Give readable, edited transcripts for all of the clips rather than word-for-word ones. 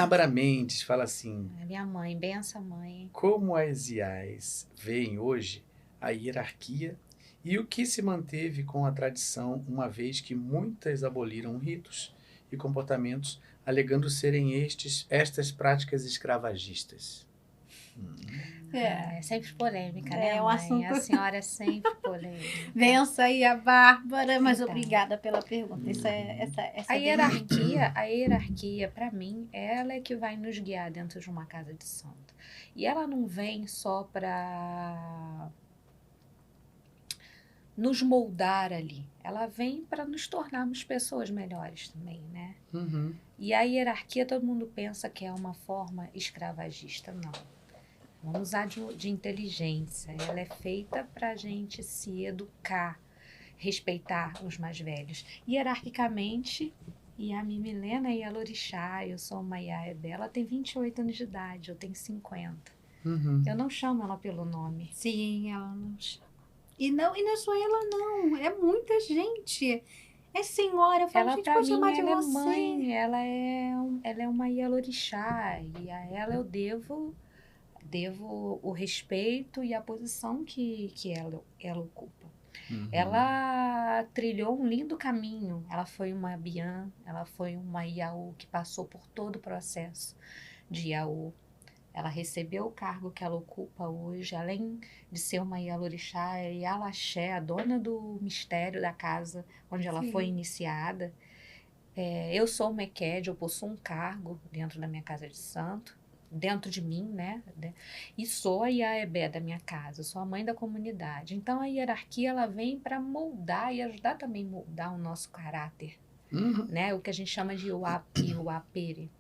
Bárbara Mendes fala assim: A minha mãe, benção mãe. como as IAs veem hoje a hierarquia e o que se manteve com a tradição, uma vez que muitas aboliram ritos e comportamentos, alegando serem estas práticas escravagistas. É sempre polêmica, né, É um mãe? assunto. A senhora é sempre polêmica. Benção aí a Bárbara, mas Então. obrigada pela pergunta. Essa A é bem... hierarquia, para mim, ela é que vai nos guiar dentro de uma casa de santo. E ela não vem só para nos moldar ali. Ela vem para nos tornarmos pessoas melhores também, né? Uhum. E a hierarquia, todo mundo pensa que é uma forma escravagista. Não. Vamos usar de inteligência. Ela é feita para a gente se educar, respeitar os mais velhos. Hierarquicamente, Yami Milena e a Lorixá, eu sou uma Iaebé, ela tem 28 anos de idade, eu tenho 50. Uhum. Eu não chamo ela pelo nome. Sim, ela não... E não é só ela, não. É muita gente. É senhora, eu falo, Ela, gente, pra pode mim, chamar de ela é você. mãe, ela é uma Ialorixá, e a ela eu devo o respeito e a posição que ela ocupa. Uhum. Ela trilhou um lindo caminho, ela foi uma Bian, ela foi uma Iaô que passou por todo o processo de Iaô. Ela recebeu o cargo que ela ocupa hoje, além de ser uma Ialorixá, é Ialaxé, a dona do mistério da casa onde ela Sim. foi iniciada. Eu sou uma Eked, eu possuo um cargo dentro da minha casa de santo, dentro de mim, né? E sou a Iaebé da minha casa, sou a mãe da comunidade. Então a hierarquia ela vem para moldar e ajudar também a moldar o nosso caráter, Uhum. né? O que a gente chama de Iuapere.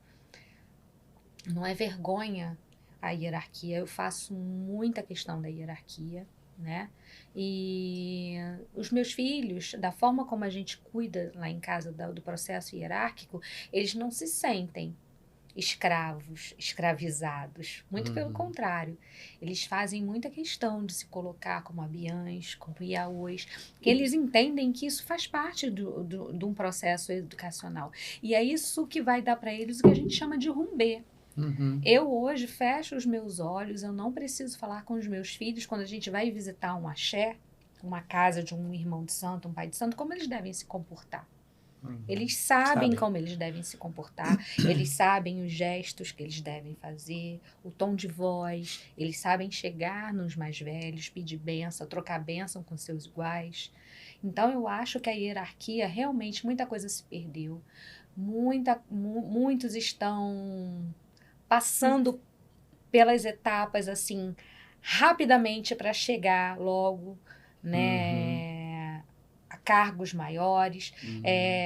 Não é vergonha a hierarquia, eu faço muita questão da hierarquia, né? E os meus filhos, da forma como a gente cuida lá em casa do processo hierárquico, eles não se sentem escravos, escravizados. Muito pelo contrário. Eles fazem muita questão de se colocar como abiãs, como iaôs, porque eles entendem que isso faz parte de um processo educacional. E é isso que vai dar para eles o que a gente chama de rumbê. Uhum. Eu hoje fecho os meus olhos, eu não preciso falar com os meus filhos quando a gente vai visitar um axé, uma casa de um irmão de santo, um pai de santo, como eles devem se comportar. Uhum. Eles sabem Sabem. como eles devem se comportar, eles sabem os gestos que eles devem fazer, o tom de voz, eles sabem chegar nos mais velhos, pedir bênção, trocar bênção com seus iguais. Então eu acho que a hierarquia, realmente, muita coisa se perdeu. Muitos estão passando pelas etapas assim rapidamente para chegar logo, né, a cargos maiores.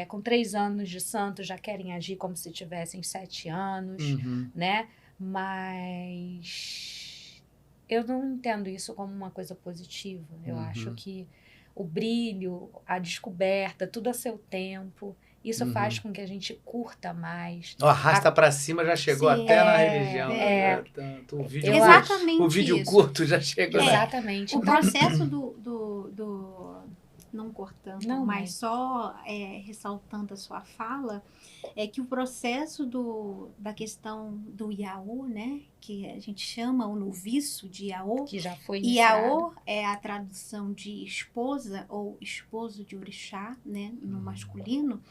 Com 3 anos de santo já querem agir como se tivessem 7 anos, né? Mas eu não entendo isso como uma coisa positiva. Eu acho que o brilho, a descoberta, tudo a seu tempo. Isso faz com que a gente curta mais. O arrasta pra cima já chegou Sim, até na religião. O vídeo, Exatamente o vídeo isso. curto já chegou. Exatamente. O Então, processo não cortando, Não, mãe. mas só ressaltando a sua fala, é que o processo da questão do Iaô, né, que a gente chama o noviço de Iaô, que já foi iniciado. Iaô é a tradução de esposa ou esposo de orixá, né, no masculino,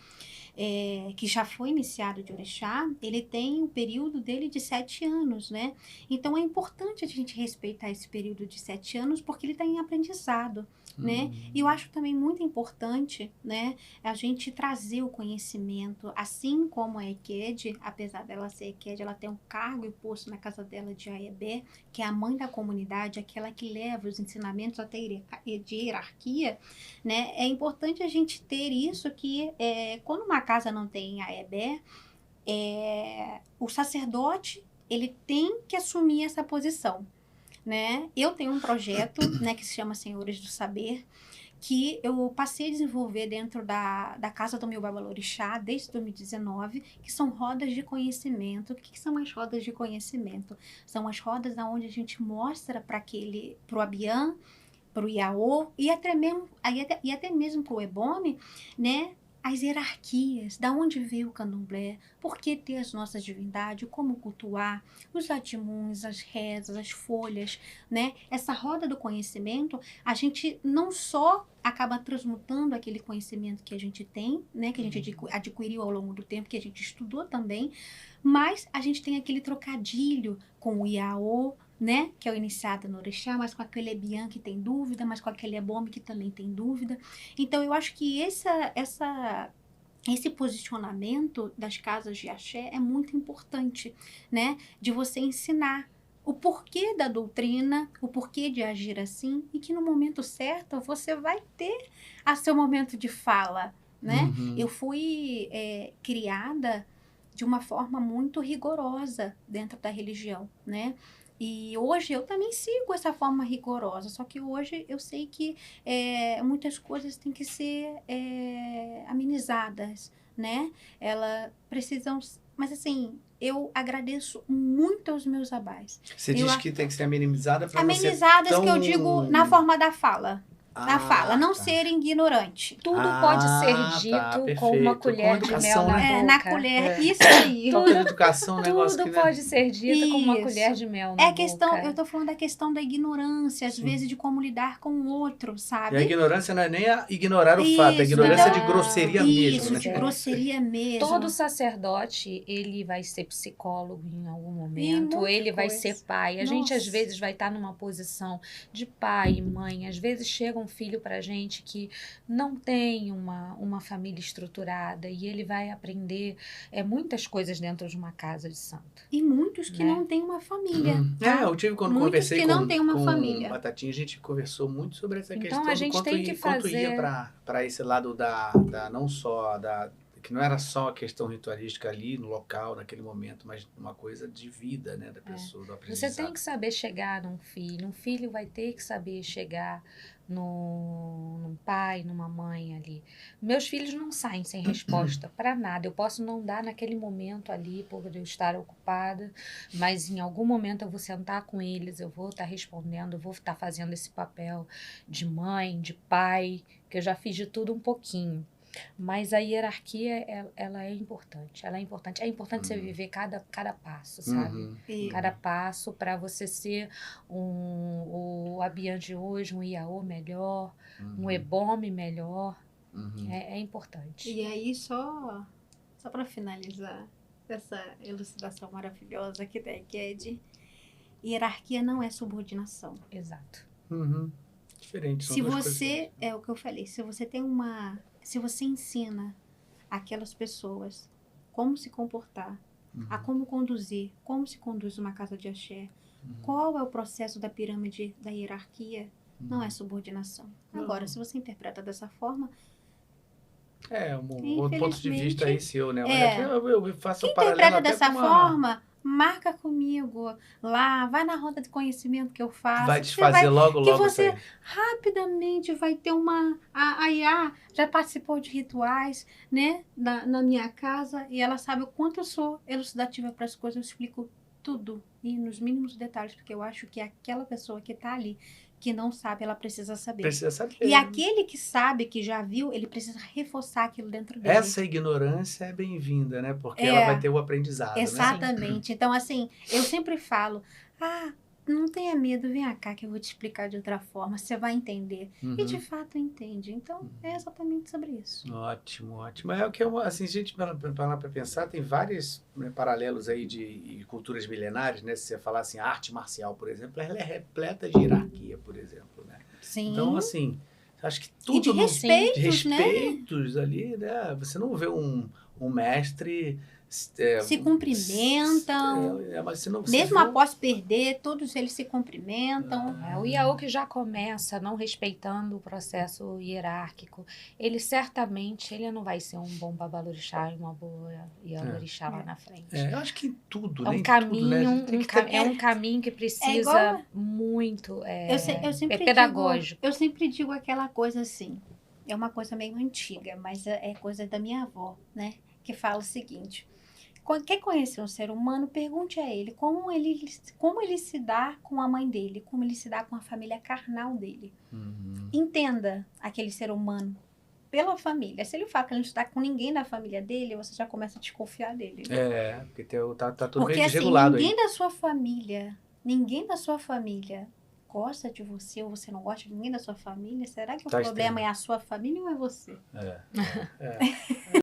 que já foi iniciado de orixá, ele tem o período dele de 7 anos, né? Então é importante a gente respeitar esse período de 7 anos porque ele está em aprendizado, né? E eu acho também muito importante, né, a gente trazer o conhecimento, assim como a Eked, apesar dela ser Eked, ela tem um cargo e posto na casa dela de Aiebé, que é a mãe da comunidade, aquela que leva os ensinamentos até de hierarquia, né? É importante a gente ter isso que quando uma casa não tem Aiebé, o sacerdote ele tem que assumir essa posição, né? Eu tenho um projeto, né, que se chama Senhores do Saber, que eu passei a desenvolver dentro da casa do meu Babalorixá desde 2019, que são rodas de conhecimento. O que são as rodas de conhecimento? São as rodas onde a gente mostra para o Abian, para o Iaô e até mesmo para o Ebome, né, as hierarquias, da onde veio o candomblé, por que ter as nossas divindades, como cultuar, os atimuns, as rezas, as folhas, né? Essa roda do conhecimento, a gente não só acaba transmutando aquele conhecimento que a gente tem, né? Que a gente adquiriu ao longo do tempo, que a gente estudou também, mas a gente tem aquele trocadilho com o Iaô, né? Que é o iniciado no Orixá, mas com aquele Ebian que tem dúvida, mas com aquele Ebome que também tem dúvida. Então, eu acho que esse posicionamento das casas de axé é muito importante, né? De você ensinar o porquê da doutrina, o porquê de agir assim, e que no momento certo você vai ter a seu momento de fala, né? Eu fui criada de uma forma muito rigorosa dentro da religião, né? E hoje eu também sigo essa forma rigorosa, só que hoje eu sei que muitas coisas têm que ser amenizadas, né? Elas precisam... Mas assim, eu agradeço muito aos meus abás. Você diz que tem que ser amenizada para não ser Amenizadas tão... que eu digo na forma da fala. Na fala, não tá. ser ignorante. Tudo pode ser dito com uma perfeito. colher Com de educação, mel na né? boca. Na colher, isso aí. Falta de educação, um negócio Tudo que, né? pode ser dito com uma Isso. colher de mel na É questão, boca. eu tô falando da questão da ignorância, às Sim. vezes de como lidar com o outro, E sabe? a ignorância não é nem ignorar o fato, a Isso, ignorância é não. de grosseria Isso, mesmo, de né? grosseria mesmo. Todo sacerdote, ele vai ser psicólogo em algum momento, muita ele vai coisa. ser pai. A gente, às Nossa. vezes, vai estar numa posição de pai e mãe. Às vezes, chega um filho pra gente que não tem uma família estruturada e ele vai aprender muitas coisas dentro de uma casa de santo. E muitos que né? não têm uma família. tá? Eu tive quando Muitos conversei que com, não têm uma com família. Batatinha, a gente conversou muito sobre essa Então, questão a do gente quanto, tem que quanto ia fazer- para esse lado da não só da... que não era só a questão ritualística ali no local, naquele momento, mas uma coisa de vida, né, da pessoa, do aprendizado. Você tem que saber chegar num filho. Um filho vai ter que saber chegar num pai, numa mãe ali. Meus filhos não saem sem resposta para nada. Eu posso não dar naquele momento ali por eu estar ocupada, mas em algum momento eu vou sentar com eles, eu vou estar respondendo, eu vou estar fazendo esse papel de mãe, de pai, que eu já fiz de tudo um pouquinho. Mas a hierarquia, ela é importante. Ela é importante. É importante você viver cada passo, sabe? Uhum. E- Cada passo para você ser o Abian de hoje, um Iaô melhor, um Ebome melhor. Uhum. É importante. E aí, só para finalizar essa elucidação maravilhosa que tem aqui, é de hierarquia não é subordinação. Exato. Uhum. Diferente. São Se duas você, coisas. é o que eu falei, se você ensina aquelas pessoas como se comportar, a como conduzir, como se conduz uma casa de axé, qual é o processo da pirâmide da hierarquia, não é subordinação. Agora, Não. se você interpreta dessa forma, Um outro ponto de vista aí seu, né? É. Eu faço um quem paralelo interpreta até dessa com uma... forma, marca comigo lá, vai na roda de conhecimento que eu faço. Vai que você desfazer logo que isso você aí. rapidamente vai ter uma... A Iá já participou de rituais, né, na minha casa, e ela sabe o quanto eu sou elucidativa para as coisas, eu explico tudo, e nos mínimos detalhes, porque eu acho que aquela pessoa que está ali, que não sabe, ela precisa saber. Precisa saber. E aquele que sabe, que já viu, ele precisa reforçar aquilo dentro dele. Essa ignorância é bem-vinda, né? Porque ela vai ter o aprendizado, né? Exatamente. Então, assim, eu sempre falo, não tenha medo, vem cá que eu vou te explicar de outra forma, você vai entender. Uhum. E de fato entende. Então, é exatamente sobre isso. Ótimo, ótimo. É o que assim, a gente parar para pensar, tem vários paralelos aí de culturas milenares, né? Se você falar assim, a arte marcial, por exemplo, ela é repleta de hierarquia, por exemplo, né? Sim. Então, assim, acho que tudo... e de respeitos, né? respeitos ali, né? Você não vê um mestre... Se cumprimentam. Mas você não, Mesmo após perder, todos eles se cumprimentam. O Iaô que já começa não respeitando o processo hierárquico, ele certamente não vai ser um bom babalorixá e uma boa Ialorixá lá na frente. eu acho que em tudo, É né? um Em caminho, tudo, né? é um caminho que precisa igual- muito, Eu sempre pedagógico. eu sempre digo aquela coisa assim, é uma coisa meio antiga, mas é coisa da minha avó, né? Que fala o seguinte: quer conhecer um ser humano, pergunte a ele como ele se dá com a mãe dele, como ele se dá com a família carnal dele. Uhum. Entenda aquele ser humano pela família. Se ele fala que ele não está com ninguém da família dele, você já começa a desconfiar dele. Porque tá tudo Porque meio assim, desregulado ninguém aí. ninguém da sua família gosta de você ou você não gosta de ninguém da sua família, será que o Tá problema estranho. é a sua família ou é você? É.